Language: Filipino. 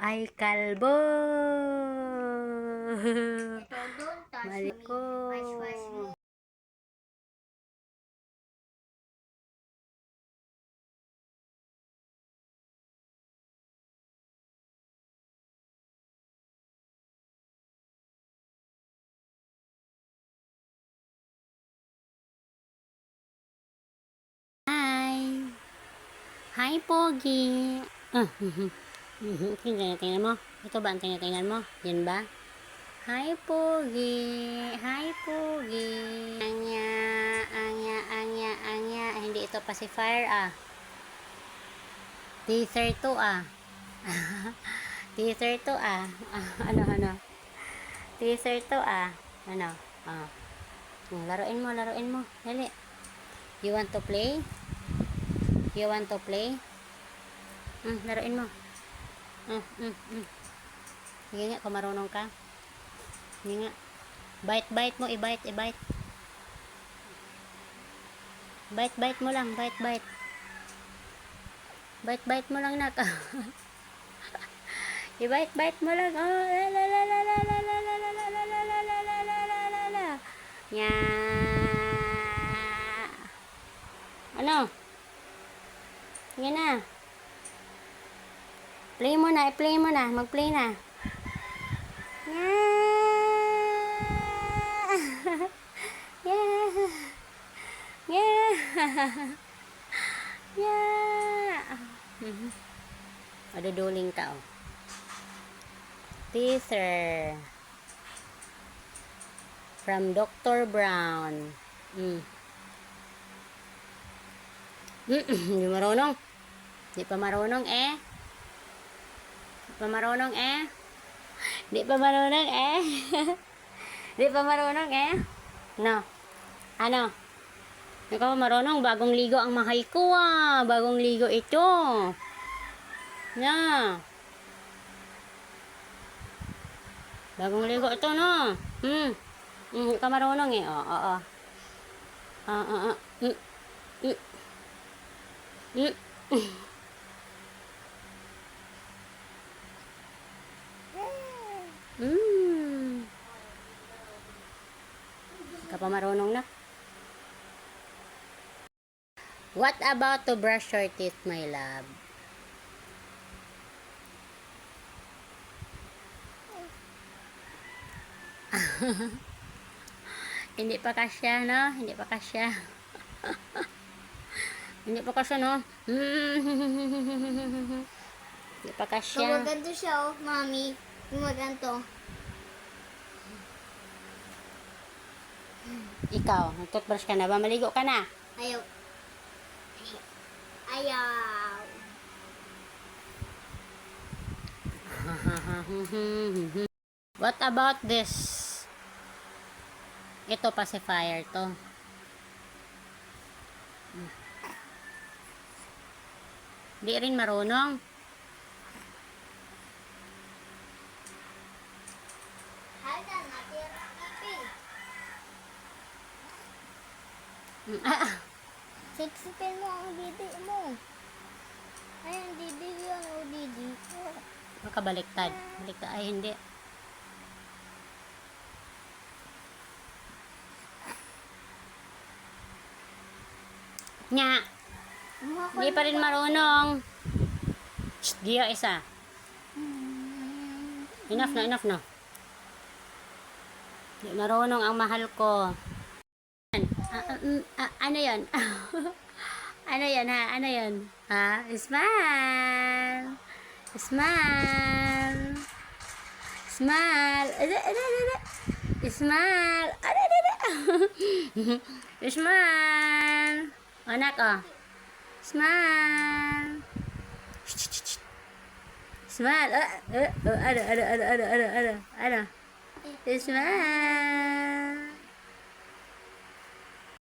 ay kalbo. Ito doon, tas Mali ko. wash mo. Hi. Hi, Pogi. Tingnan mo. Ito ba ang tingnan mo? Yan ba? Hi, Pogi. Hi, Pogi. Anya, anya, anya, anya. Hindi ito pacifier ah. Teaser to ah. Teaser to ah. Ano? Teaser to ah. Ano? Ah. Laruin mo. Dali. You want to play? You want to play? Laruin mo. Sige nga, kung marunong ka. Sige nga. Bite mo, i-bite. Bite mo lang, bite. Bite mo lang, nak. I-bite mo lang. Oh, la. Nya. Ano? Sige na. I-play mo na. Mag-play na. Maduduling ka, oh. Teaser. From Dr. Brown. Hindi marunong. Di pa marunong eh. No. Ano? Ikaw marunong. Bagong ligo ang mahal ko ah. Bagong ligo ito. Na. Bagong ligo ito no. Hindi ka marunong eh. Oo. Ka pa marunong na. What about to brush your teeth, my love? Hindi pa kasya, no? Hindi pa kasya, no? Hindi pa kasya. Gumaganto siya, oh, mami. Gumaganto. Ikaw, nag-toothbrush ka na ba? Maligo ka na? Ayaw. What about this? Ito pacifier to. Di rin marunong. Halda, natira ipin. Siksipin mo ang didi mo. Ayun, didi yun, o didi. Makabaliktad. Baliktad. Ay, hindi. Nya. Hindi pa rin marunong. Shh, Gio, isa. Enough na. Hindi marunong ang mahal ko. Ano yan? Ano yan ha? Ano yan? Ha? Smile! Smile! Smile! Smile! Smile! Anak, oh. Smile! Smile! Ano? Smile!